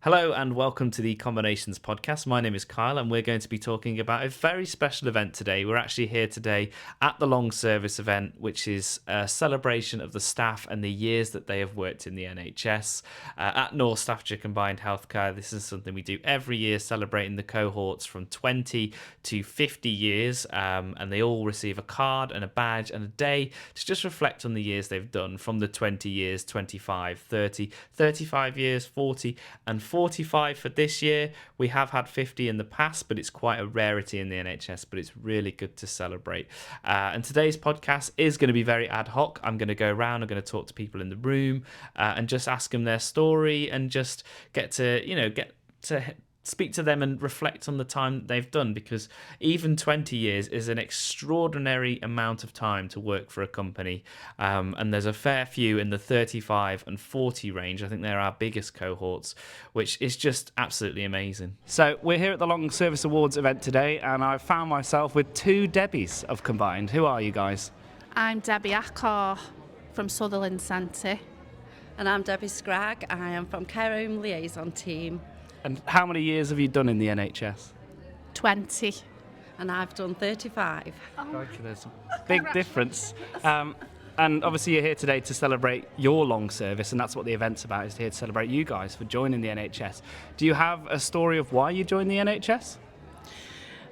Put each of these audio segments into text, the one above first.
Hello and welcome to the Combinations podcast. My name is Kyle and we're going to be talking about a very special event today. We're actually here today at the Long Service event, which is a celebration of the staff and the years that they have worked in the NHS. At North Staffordshire Combined Healthcare, this is something we do every year, celebrating the cohorts from 20 to 50 years, and they all receive a card and a badge and a day to just reflect on the years they've done from the 20 years, 25, 30, 35 years, 40 and 45 for this year. We have had 50 in the past, but it's quite a rarity in the NHS, but it's really good to celebrate. And today's podcast is going to be very ad hoc. I'm going to go around, I'm going to talk to people in the room and just ask them their story and just get to speak to them and reflect on the time that they've done, because even 20 years is an extraordinary amount of time to work for a company, and there's a fair few in the 35 and 40 range. I think they're our biggest cohorts, which is just absolutely amazing. So we're here at the Long Service Awards event today, and I've found myself with two Debbies of Combined. Who are you guys? I'm Debbie Ackor from Sutherland Centre. And I'm Debbie Scragg. I am from Care Home Liaison Team. And how many years have you done in the NHS? 20. And I've done 35. Crikey, there's a big difference. And obviously you're here today to celebrate your long service, and that's what the event's about, is here to celebrate you guys for joining the NHS. Do you have a story of why you joined the NHS?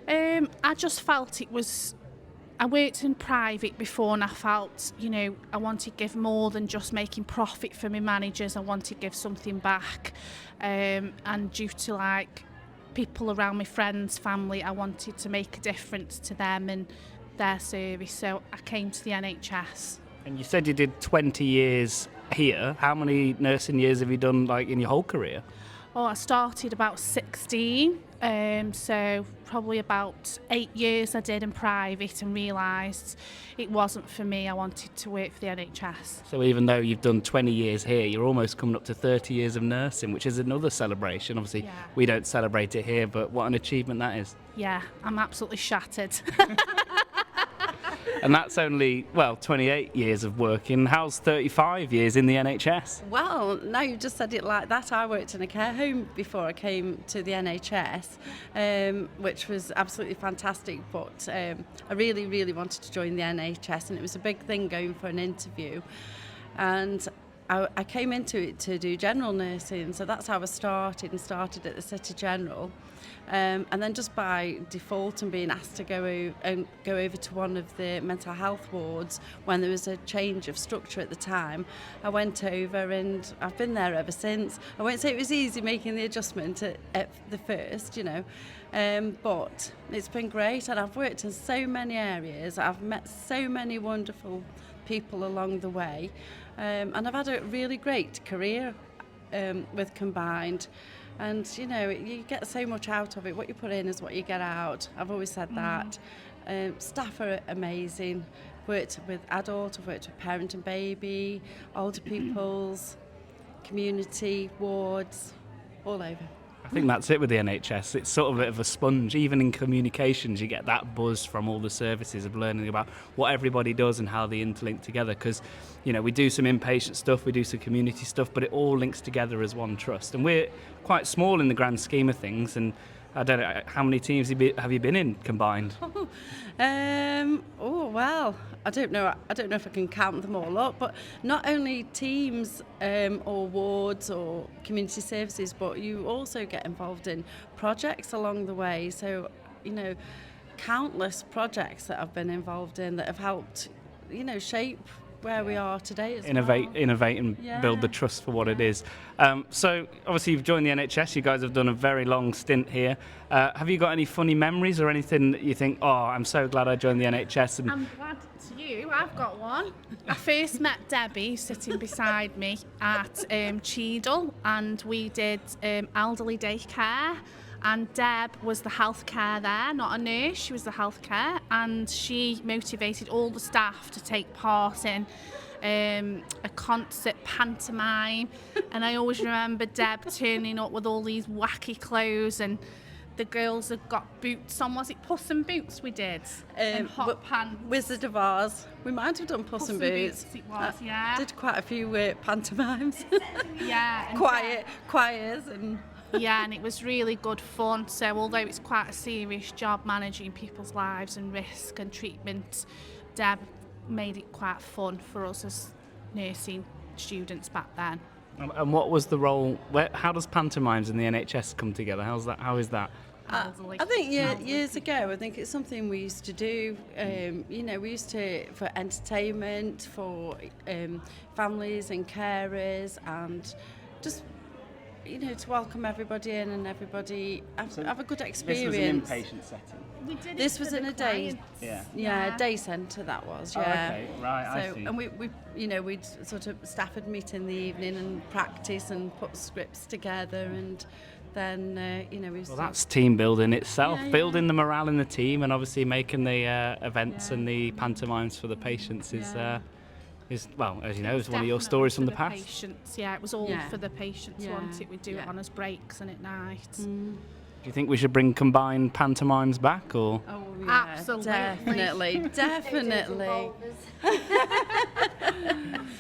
I just felt I worked in private before, and I felt, I wanted to give more than just making profit for my managers. I wanted to give something back. And due to people around me, friends, family, I wanted to make a difference to them and their service. So I came to the NHS. And you said you did 20 years here. How many nursing years have you done in your whole career? Oh, I started about 16, so probably about 8 years I did in private and realised it wasn't for me. I wanted to work for the NHS. So even though you've done 20 years here, you're almost coming up to 30 years of nursing, which is another celebration. Obviously, We don't celebrate it here, but what an achievement that is. Yeah, I'm absolutely shattered. And that's only, 28 years of working. How's 35 years in the NHS? Well, now you've just said it like that. I worked in a care home before I came to the NHS, which was absolutely fantastic. But I really, really wanted to join the NHS, and it was a big thing going for an interview. And I came into it to do general nursing, so that's how I started at the City General. And then just by default and being asked to go over to one of the mental health wards when there was a change of structure at the time, I went over and I've been there ever since. I won't say it was easy making the adjustment at the first, but it's been great, and I've worked in so many areas. I've met so many wonderful people along the way, and I've had a really great career with Combined. And, you get so much out of it. What you put in is what you get out. I've always said that. Staff are amazing. Worked with adult, I've worked with parent and baby, older people's, community, wards, all over. I think that's it with the NHS. It's sort of a bit of a sponge. Even in communications, you get that buzz from all the services of learning about what everybody does and how they interlink together. Because, we do some inpatient stuff, we do some community stuff, but it all links together as one trust. And we're quite small in the grand scheme of things. And I don't know, how many teams have you been in combined? I don't know if I can count them all up, but not only teams or wards or community services, but you also get involved in projects along the way. So, countless projects that I've been involved in that have helped, shape where we are today as innovate well. And build the trust for what it is. So obviously you've joined the NHS, you guys have done a very long stint here. Have you got any funny memories or anything that you think, I'm so glad I joined the NHS? And I'm glad to you, I've got one. I first met Debbie sitting beside me at Cheadle, and we did elderly daycare. And Deb was the healthcare there, not a nurse, she was the healthcare, and she motivated all the staff to take part in a concert pantomime. And I always remember Deb turning up with all these wacky clothes, and the girls had got boots on. Was it Puss in Boots we did? And hot pants. Wizard of Oz. We might have done Puss in Boots. It was, yeah. Did quite a few pantomimes. Yeah. Choirs and... Yeah, and it was really good fun. So although it's quite a serious job managing people's lives and risk and treatment, Deb made it quite fun for us as nursing students back then. And what was the role? How does pantomimes in the NHS come together? How is that? I think years ago, I think it's something we used to do. We used to for entertainment, for families and carers, and just to welcome everybody in and everybody have a good experience. This was an inpatient setting. This was in a day, Yeah. day centre. That was, Oh, okay, right, I So, see. and we'd sort of staff would meet in the evening and practice and put scripts together, and then we. Well, that's team building itself, Yeah, yeah. building the morale in the team, and obviously making the events and the pantomimes for the patients is well, as you know, is one of your Definitely stories from for the past. Patients, yeah, it was all Yeah. for the patients. Yeah. Wasn't it? We'd do it on us breaks and at night. Mm. Do you think we should bring combined pantomimes back, or? Oh, Absolutely. definitely.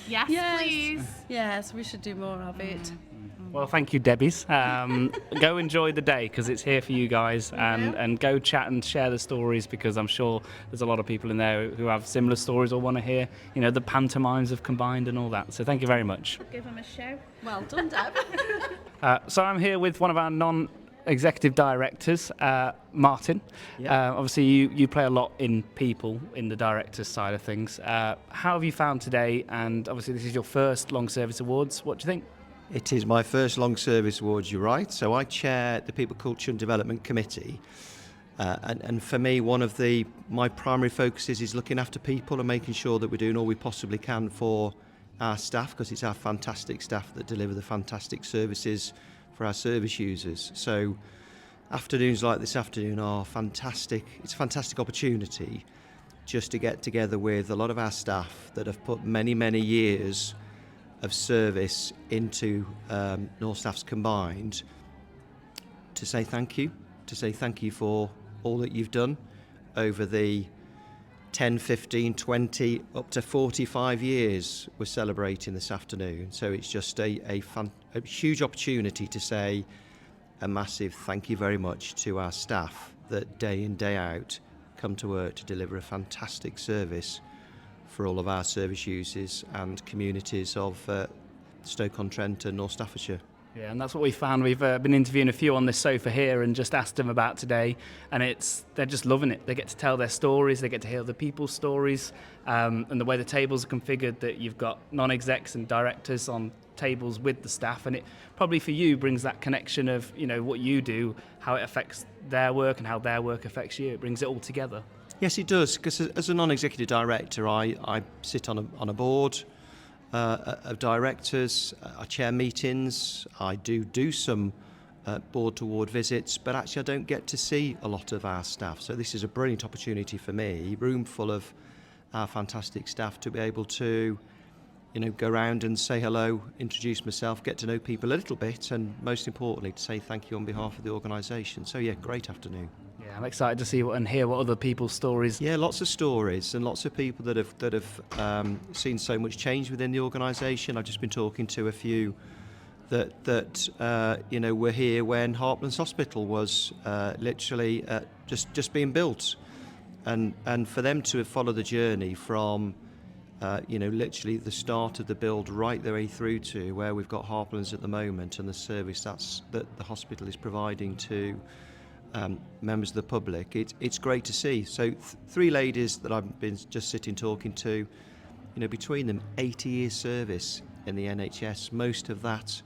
Yes, Yes. please. Yes, we should do more of it. Well, thank you, Debbie's. Go enjoy the day because it's here for you guys, and go chat and share the stories because I'm sure there's a lot of people in there who have similar stories or want to hear, the pantomimes of combined and all that. So thank you very much. Give them a show. Well done, Deb. So I'm here with one of our non-executive directors, Martin. Obviously, you play a lot in people in the director's side of things. How have you found today? And obviously, this is your first long service awards. What do you think? It is my first long service awards, you're right. So I chair the People, Culture and Development Committee. And for me, one of my primary focuses is looking after people and making sure that we're doing all we possibly can for our staff, because it's our fantastic staff that deliver the fantastic services for our service users. So afternoons like this afternoon are fantastic. It's a fantastic opportunity just to get together with a lot of our staff that have put many, many years of service into North Staffs Combined to say thank you for all that you've done over the 10, 15, 20, up to 45 years we're celebrating this afternoon. So it's just a huge opportunity to say a massive thank you very much to our staff that day in, day out come to work to deliver a fantastic service for all of our service users and communities of Stoke-on-Trent and North Staffordshire. Yeah, and that's what we found. We've been interviewing a few on this sofa here and just asked them about today, and they're just loving it. They get to tell their stories, they get to hear other people's stories, and the way the tables are configured, that you've got non-execs and directors on tables with the staff, and it probably for you brings that connection of what you do, how it affects their work and how their work affects you. It brings it all together. Yes, it does, because as a non-executive director, I sit on a board of directors. I chair meetings. I do some board-to-ward visits, but actually I don't get to see a lot of our staff. So this is a brilliant opportunity for me, room full of our fantastic staff, to be able to go around and say hello, introduce myself, get to know people a little bit, and most importantly, to say thank you on behalf of the organisation. So yeah, great afternoon. Yeah, I'm excited to see and hear what other people's stories. Yeah, lots of stories and lots of people that have seen so much change within the organisation. I've just been talking to a few that were here when Hartlands Hospital was literally just being built, and for them to follow the journey from literally the start of the build right the way through to where we've got Hartlands at the moment, and the service that the hospital is providing to members of the public. It's great to see. So three ladies that I've been just sitting talking to, between them 80 years service in the NHS, most of that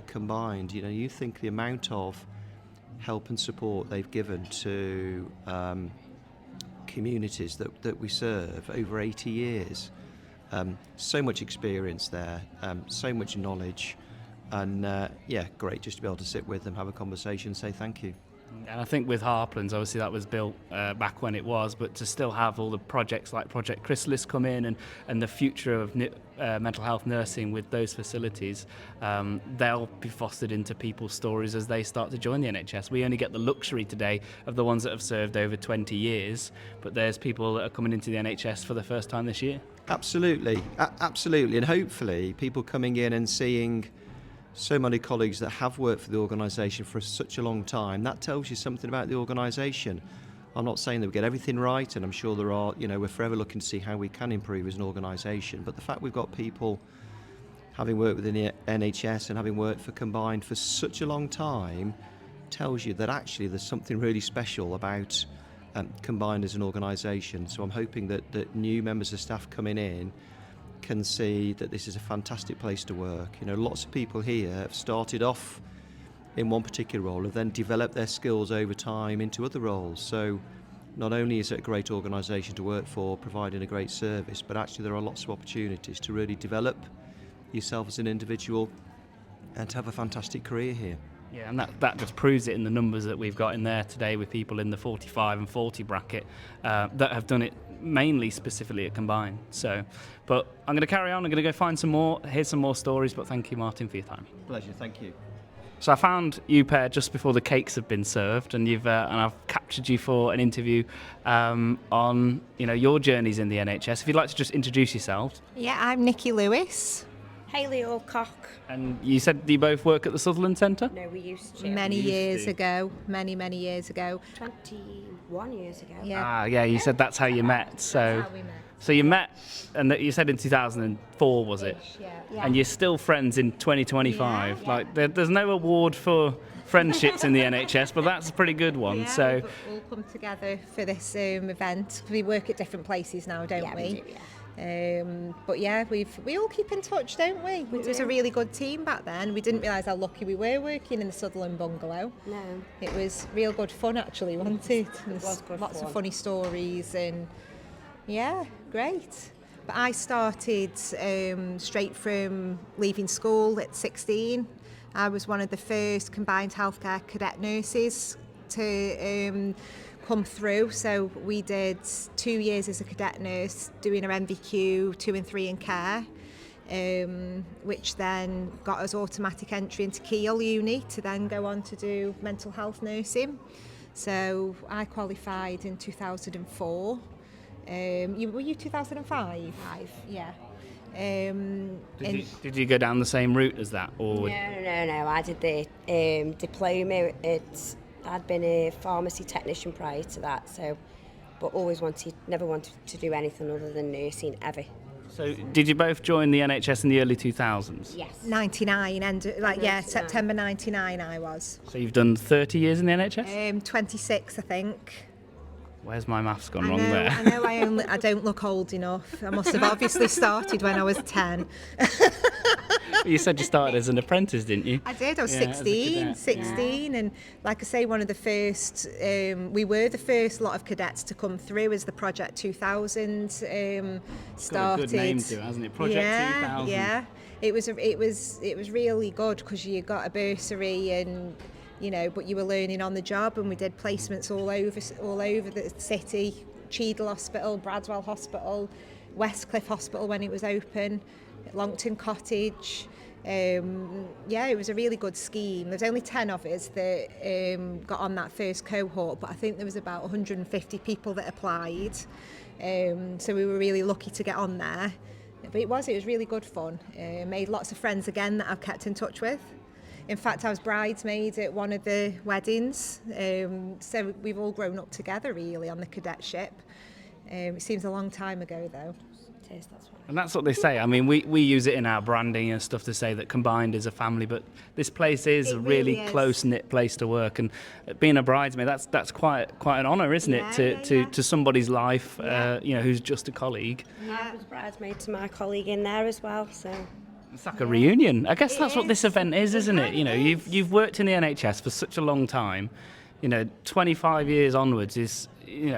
combined. You think the amount of help and support they've given to communities that we serve over 80 years. So much experience there, so much knowledge, and great just to be able to sit with them, have a conversation, say thank you. And I think with Harplands, obviously that was built back when it was, but to still have all the projects like Project Chrysalis come in and the future of mental health nursing with those facilities, they'll be fostered into people's stories as they start to join the NHS. We only get the luxury today of the ones that have served over 20 years, but there's people that are coming into the NHS for the first time this year. Absolutely, absolutely, and hopefully people coming in and seeing so many colleagues that have worked for the organisation for such a long time, that tells you something about the organisation. I'm not saying that we get everything right, and I'm sure there are, we're forever looking to see how we can improve as an organisation, but the fact we've got people having worked within the NHS and having worked for Combined for such a long time tells you that actually there's something really special about Combined as an organisation. So I'm hoping that new members of staff coming in can see that this is a fantastic place to work. Lots of people here have started off in one particular role, have then developed their skills over time into other roles. So not only is it a great organisation to work for, providing a great service, but actually there are lots of opportunities to really develop yourself as an individual and to have a fantastic career here. Yeah, and that just proves it in the numbers that we've got in there today, with people in the 45 and 40 bracket that have done it mainly specifically at Combined. So, but I'm going to carry on. I'm going to go find some more, hear some more stories, but thank you, Martin, for your time. Pleasure, thank you. So I found you pair just before the cakes have been served, and and I've captured you for an interview on your journeys in the NHS. If you'd like to just introduce yourselves. Yeah, I'm Nikki Lewis. Hayley Alcock. And you said you both work at the Sutherland Centre? No, we used to. Many years ago. 21 years ago. Yeah. Yeah, you said that's how you met. So, That's how we met. So you met, and you said in 2004, was it? Yeah. And you're still friends in 2025. Yeah. Like there's no award for friendships in the NHS, but that's a pretty good one. Yeah, So we've all come together for this event. We work at different places now, don't Yeah, we do, yeah. But yeah, we all keep in touch, don't we? It was a really good team back then. We didn't realise how lucky we were working in the Sutherland bungalow. No. It was real good fun, actually, wasn't it? It was good Lots fun. of funny stories, and yeah, great. But I started straight from leaving school at 16. I was one of the first combined healthcare cadet nurses to come through. So we did 2 years as a cadet nurse, doing our MVQ 2 and 3 in care, which then got us automatic entry into Keele Uni to then go on to do mental health nursing. So I qualified in 2004. Were you 2005? Yeah. did you go down the same route as that, or? No. I did the diploma. I'd been a pharmacy technician prior to that, so, but never wanted to do anything other than nursing ever. So did you both join the NHS in the early 2000s? Yes. 99, and 99. September 99 I was. So you've done 30 years in the NHS? 26, I think. Where's my maths gone wrong there? I know I don't look old enough. I must have obviously started when I was 10. You said you started as an apprentice, didn't you? I did. I was Yeah, as a 16, cadet. and like I say, one of the first. We were the first lot of cadets to come through as the Project 2000 started. Got a good name to it, hasn't it? Project 2000. Yeah. It was really good because you got a bursary and. But you were learning on the job, and we did placements all over the city. Cheadle Hospital, Bradswell Hospital, Westcliff Hospital when it was open, Longton Cottage. It was a really good scheme. There's only 10 of us that got on that first cohort, but I think there was about 150 people that applied. So we were really lucky to get on there. But it was really good fun. Made lots of friends again that I've kept in touch with. In fact, I was bridesmaid at one of the weddings, so we've all grown up together really on the cadetship. It seems a long time ago though. It is, that's right. And that's what they say. I mean, we use it in our branding and stuff to say that Combined is a family, but this place is a really is. close-knit place to work. And being a bridesmaid, that's quite an honour, isn't it, to somebody's life, who's just a colleague. I was bridesmaid to my colleague in there as well, so. It's like a reunion. I guess that's what this event is, isn't it? You've worked in the NHS for such a long time. 25 years onwards is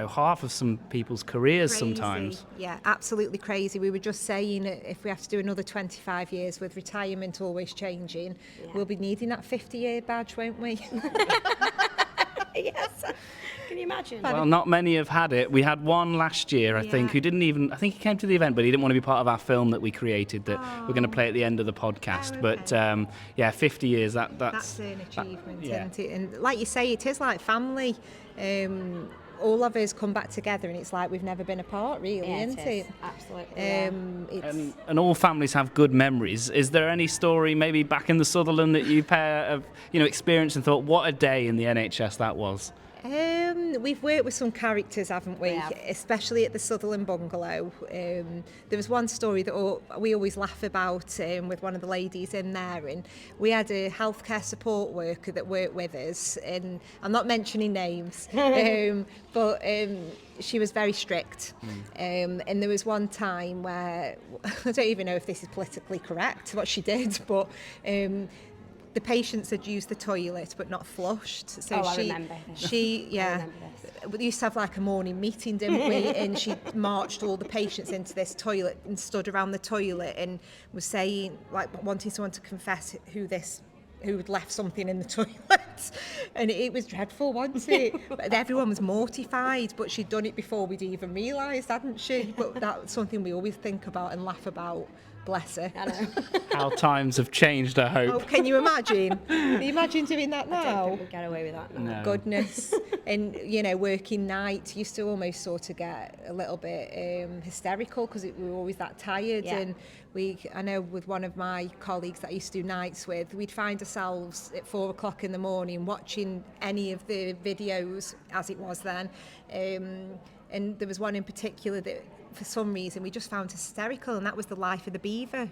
half of some people's careers Crazy. sometimes. Yeah, absolutely crazy. We were just saying if we have to do another 25 years with retirement always changing, we'll be needing that 50-year badge, won't we? Yes. Can you imagine? Well, not many have had it. We had one last year, I think, who didn't even... I think he came to the event, but he didn't want to be part of our film that we created that we're going to play at the end of the podcast. Oh, okay. But, 50 years, that's That's an achievement, yeah. isn't it? And like you say, it is like family. all of us come back together, and it's like we've never been apart, really, Yeah, isn't it it? is. Absolutely. Yeah. It's, And all families have good memories. Is there any story maybe back in the Sutherland that you pair have experienced and thought, what a day in the NHS that was? we've worked with some characters, haven't we? Yeah. Especially at the Sutherland Bungalow. There was one story that we always laugh about with one of the ladies in there, and we had a healthcare support worker that worked with us, and I'm not mentioning names, but she was very strict. And there was one time where, I don't even know if this is politically correct, what she did, but the patients had used the toilet but not flushed. So I remember this. We used to have like a morning meeting, didn't we? And she marched all the patients into this toilet and stood around the toilet and was saying, like, wanting someone to confess who had left something in the toilet. And it was dreadful, wasn't it? But everyone was mortified, but she'd done it before we'd even realised, hadn't she? But that's something we always think about and laugh about. Bless her. I know. How times have changed, I hope. Oh, can you imagine? Can you imagine doing that I don't now? think we'll get away with that now. No. Goodness. And, working night used to almost sort of get a little bit hysterical because we were always that tired. Yeah. And I know with one of my colleagues that I used to do nights with, we'd find ourselves at 4 o'clock in the morning watching any of the videos, as it was then. And there was one in particular that, for some reason, we just found hysterical, and that was The Life of the Beaver.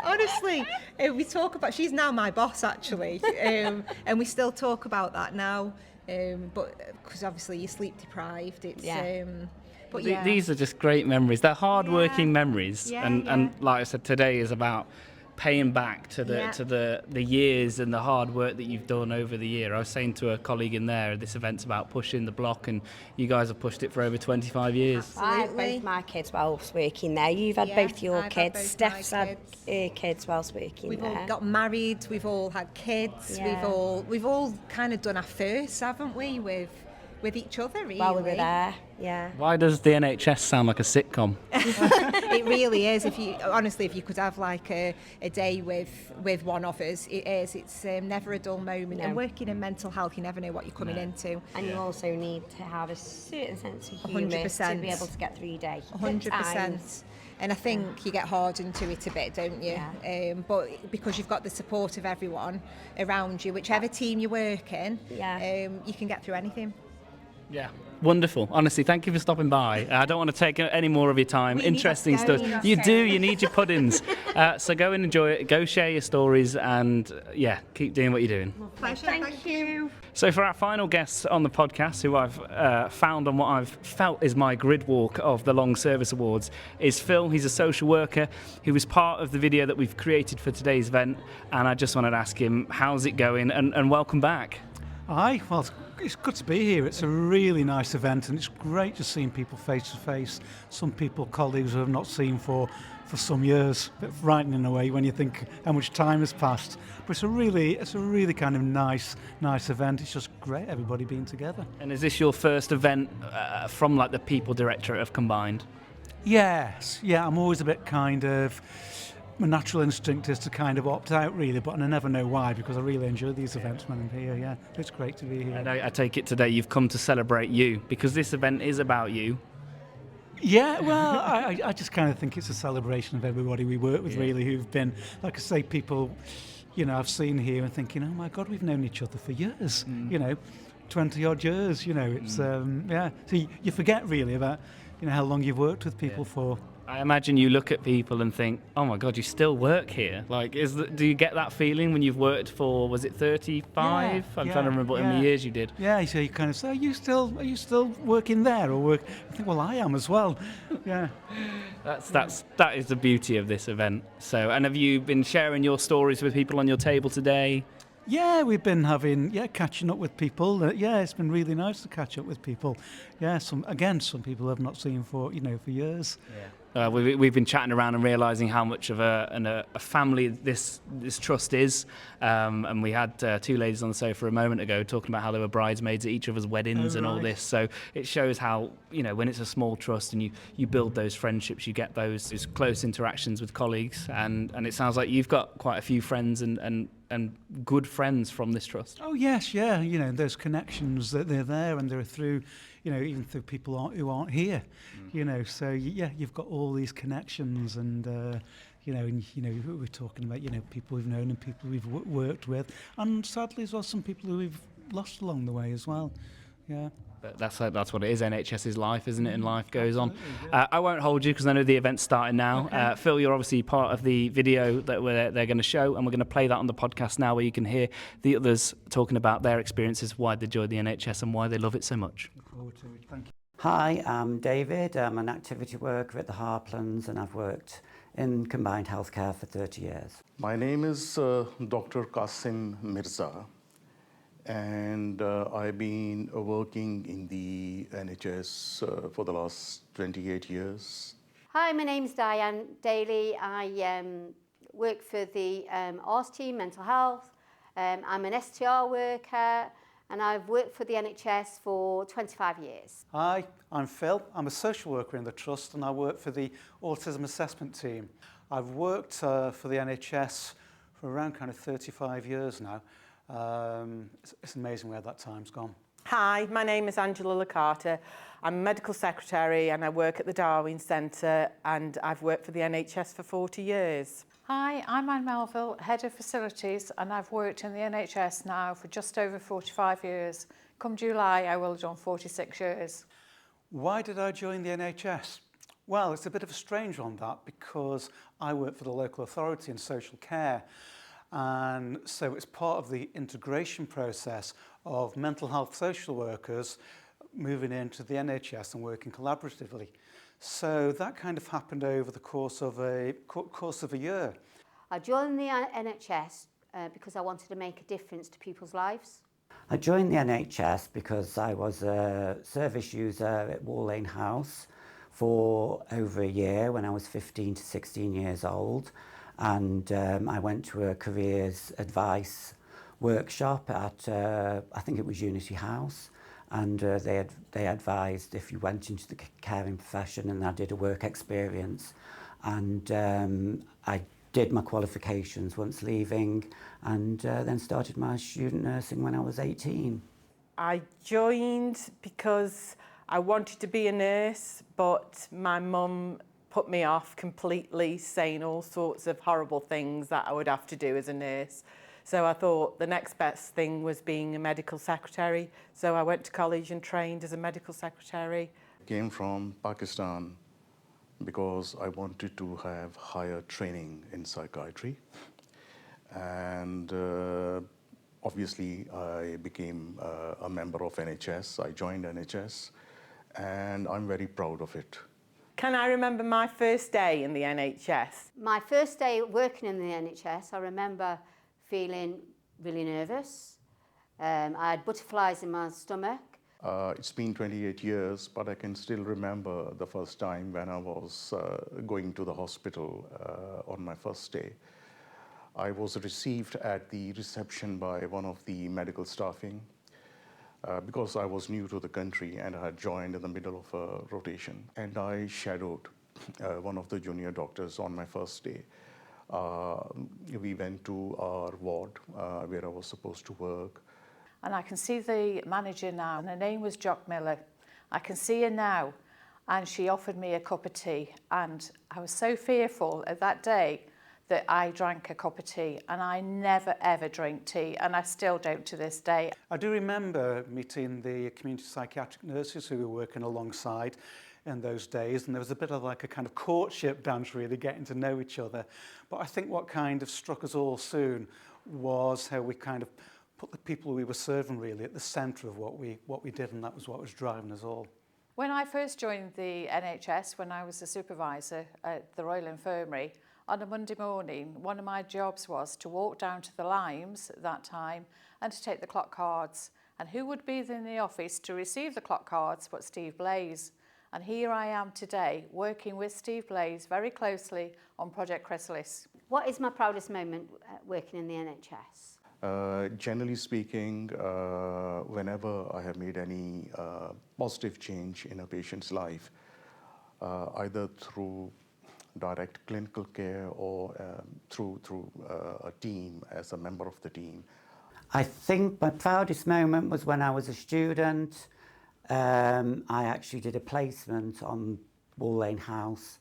Honestly, we talk about, she's now my boss actually, and we still talk about that now, but because obviously you're sleep deprived, it's Yeah. but yeah. These are just great memories. They're hard-working Yeah. memories, Yeah, and like I said, today is about paying back to the years and the hard work that you've done over the year. I was saying to a colleague in there, this event's about pushing the block, and you guys have pushed it for over 25 years. I had Absolutely. both my kids whilst working there. You've had Yeah, both your I've had kids. both Steph's my had kids whilst working We've there. all got married, we've all had kids, Yeah. we've all kind of done our first, haven't we, with each other, really. While we were there, yeah. Why does the NHS sound like a sitcom? It really is. If you could have like a day with one of us, it is. It's never a dull moment. No. And working in mental health, you never know what you're coming into. And you also need to have a certain sense of humour 100%. to be able to get through your day. At 100%. times. And I think you get hardened to it a bit, don't you? Yeah. But because you've got the support of everyone around you, whichever team you work in, Yeah. you can get through anything. Yeah. Wonderful. Honestly, thank you for stopping by. I don't want to take any more of your time. We need Interesting to go, stuff. we You must do. go. You need your puddings. So go and enjoy it. Go share your stories, and keep doing what you're doing. Pleasure. Thank you. So for our final guests on the podcast, who I've found on what I've felt is my grid walk of the Long Service Awards, is Phil. He's a social worker who was part of the video that we've created for today's event, and I just wanted to ask him, how's it going, and welcome back. Hi, well, it's good to be here. It's a really nice event, and it's great just seeing people face to face. Some people, colleagues who I've not seen for some years. A bit frightening in a way when you think how much time has passed. But it's a really kind of nice event. It's just great, everybody being together. And is this your first event from like the People Directorate of Combined? Yes, yeah. I'm always a bit kind of. My natural instinct is to kind of opt out, really, but I never know why, because I really enjoy these events when I'm here. Yeah, it's great to be here. And I take it today you've come to celebrate you, because this event is about you. Yeah, well, I just kind of think it's a celebration of everybody we work with, really, who've been, like I say, people, I've seen here and thinking, oh my God, we've known each other for years, 20 odd years, it's, yeah. So you forget really about, how long you've worked with people for. I imagine you look at people and think, oh my God, you still work here. Like, do you get that feeling when you've worked for, was it 35? I'm trying to remember how many years you did. Yeah, so you kind of say, are you still working there or work? I think, well, I am as well. Yeah. That is the beauty of this event. So, and have you been sharing your stories with people on your table today? Yeah, we've been catching up with people. It's been really nice to catch up with people. Yeah, some people I've not seen for years. Yeah. We've been chatting around and realising how much of a family this trust is, and we had two ladies on the sofa a moment ago talking about how they were bridesmaids at each other's weddings and all this. So it shows how when it's a small trust and you build those friendships, you get those close interactions with colleagues, and it sounds like you've got quite a few friends and and good friends from this trust? Oh yes, yeah. You know, those connections that they're there, and they're through, you know, even through people who aren't here. You know, so yeah, you've got all these connections, and you know, we're talking about, you know, people we've known and people we've worked with, and sadly as well some people who we've lost along the way as well. Yeah. But that's what it is. NHS is life, isn't it? And life goes on. I won't hold you because I know the event's starting now. Okay. Phil, you're obviously part of the video that they're going to show, and we're going to play that on the podcast now, where you can hear the others talking about their experiences, why they joined the NHS and why they love it so much. Look forward to it. Thank you. Hi, I'm David. I'm an activity worker at the Harplands, and I've worked in combined healthcare for 30 years. My name is Dr. Qasim Mirza, and I've been working in the NHS for the last 28 years. Hi, my name's Diane Daly. I work for the ARS team, mental health. I'm an STR worker, and I've worked for the NHS for 25 years. Hi, I'm Phil. I'm a social worker in the Trust, and I work for the Autism Assessment Team. I've worked for the NHS for around kind of 35 years now. It's amazing where that time's gone. Hi, my name is Angela Licata. I'm a medical secretary and I work at the Darwin Centre, and I've worked for the NHS for 40 years. Hi, I'm Anne Melville, Head of Facilities, and I've worked in the NHS now for just over 45 years. Come July, I will have done 46 years. Why did I join the NHS? Well, it's a bit of a strange one, that, because I work for the local authority in social care. And so it's part of the integration process of mental health social workers moving into the NHS and working collaboratively. So that kind of happened over the course of a year. I joined the NHS because I wanted to make a difference to people's lives. I joined the NHS because I was a service user at Wall Lane House for over a year when I was 15 to 16 years old. And I went to a careers advice workshop at, I think it was Unity House, and they advised if you went into the caring profession, and I did a work experience, and I did my qualifications once leaving, and then started my student nursing when I was 18. I joined because I wanted to be a nurse, but my mum put me off completely, saying all sorts of horrible things that I would have to do as a nurse. So I thought the next best thing was being a medical secretary. So I went to college and trained as a medical secretary. I came from Pakistan because I wanted to have higher training in psychiatry. And obviously I became a member of NHS. I joined NHS, and I'm very proud of it. Can I remember my first day in the NHS? My first day working in the NHS, I remember feeling really nervous. I had butterflies in my stomach. It's been 28 years, but I can still remember the first time when I was going to the hospital on my first day. I was received at the reception by one of the medical staffing because I was new to the country and I had joined in the middle of a rotation. And I shadowed one of the junior doctors on my first day. We went to our ward where I was supposed to work. And I can see the manager now, and her name was Jock Miller. I can see her now, and she offered me a cup of tea. And I was so fearful at that day that I drank a cup of tea, and I never ever drink tea, and I still don't to this day. I do remember meeting the community psychiatric nurses who we were working alongside in those days, and there was a bit of like a kind of courtship dance, really getting to know each other. But I think what kind of struck us all soon was how we kind of put the people we were serving really at the centre of what we did, and that was what was driving us all. When I first joined the NHS, when I was a supervisor at the Royal Infirmary, on a Monday morning, one of my jobs was to walk down to the Limes at that time and to take the clock cards. And who would be in the office to receive the clock cards but Steve Blaze? And here I am today, working with Steve Blaze very closely on Project Chrysalis. What is my proudest moment working in the NHS? Generally speaking, whenever I have made any positive change in a patient's life, either through direct clinical care or through a team as a member of the team. I think my proudest moment was when I was a student. I actually did a placement on Wall Lane House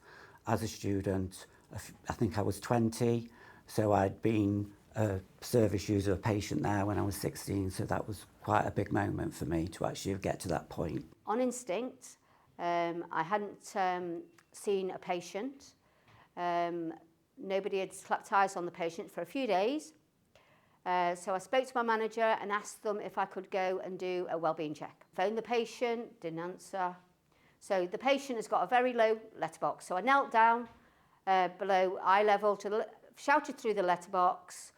as a student. I think I was 20, so I'd been a service user, a patient there when I was 16, so that was quite a big moment for me to actually get to that point. On instinct, I hadn't seen a patient. Nobody had clapped eyes on the patient for a few days. So I spoke to my manager and asked them if I could go and do a wellbeing check. Phoned the patient, didn't answer. So the patient has got a very low letterbox. So I knelt down below eye level, shouted through the letterbox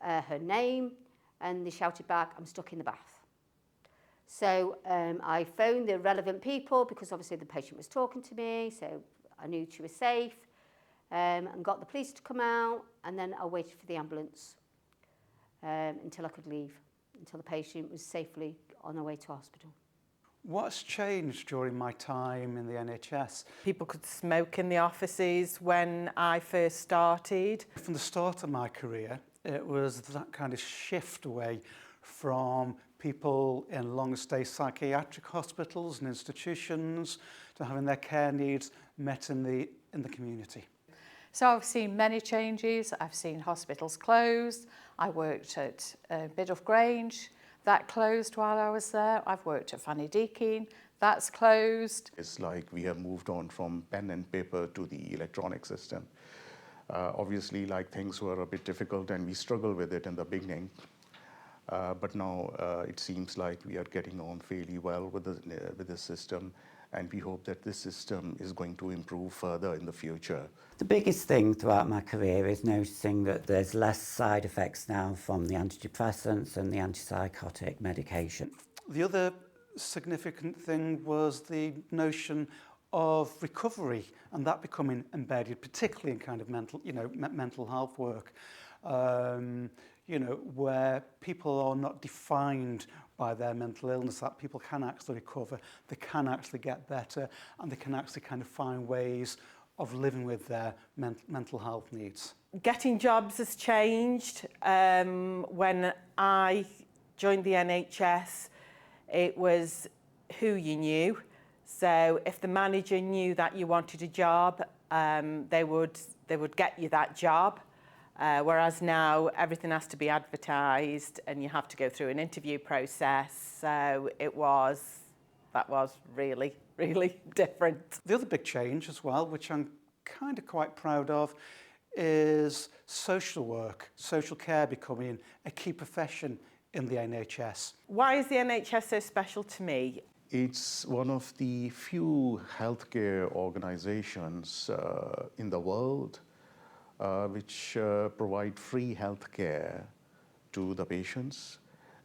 her name, and they shouted back, "I'm stuck in the bath." So I phoned the relevant people because obviously the patient was talking to me, so I knew she was safe, and got the police to come out, and then I waited for the ambulance until I could leave, until the patient was safely on her way to hospital. What's changed during my time in the NHS? People could smoke in the offices when I first started. From the start of my career, it was that kind of shift away from people in long-stay psychiatric hospitals and institutions to having their care needs met in the community. So I've seen many changes. I've seen hospitals closed. I worked at Biddulph Grange. That closed while I was there. I've worked at Fanny Deakin. That's closed. It's like we have moved on from pen and paper to the electronic system. Obviously, like, things were a bit difficult and we struggled with it in the beginning. But now it seems like we are getting on fairly well with the system, and we hope that this system is going to improve further in the future. The biggest thing throughout my career is noticing that there's less side effects now from the antidepressants and the antipsychotic medication. The other significant thing was the notion of recovery and that becoming embedded, particularly in kind of mental health work, where people are not defined by their mental illness, that people can actually recover, they can actually get better, and they can actually kind of find ways of living with their mental health needs. Getting jobs has changed. When I joined the NHS, it was who you knew. So if the manager knew that you wanted a job, they would get you that job. Whereas now everything has to be advertised and you have to go through an interview process. So that was really, really different. The other big change as well, which I'm kind of quite proud of, is social work, social care becoming a key profession in the NHS. Why is the NHS so special to me? It's one of the few healthcare organizations in the world which provide free healthcare to the patients,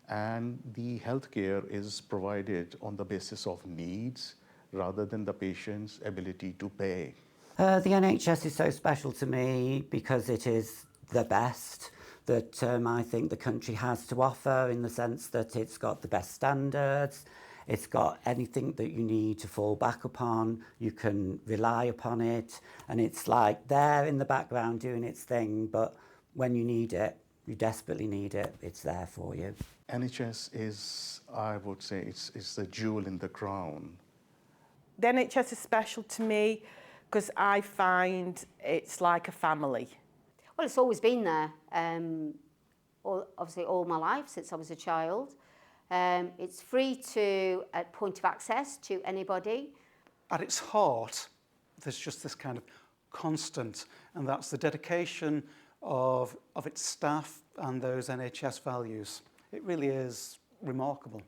and the healthcare is provided on the basis of needs rather than the patient's ability to pay. The NHS is so special to me because it is the best that I think the country has to offer, in the sense that it's got the best standards, it's got anything that you need to fall back upon, you can rely upon it, and it's like there in the background doing its thing, but when you need it, you desperately need it, it's there for you. NHS is, I would say, it's the jewel in the crown. The NHS is special to me because I find it's like a family. Well, it's always been there, obviously all my life since I was a child. It's free at point of access to anybody. At its heart, there's just this kind of constant, and that's the dedication of its staff and those NHS values. It really is remarkable.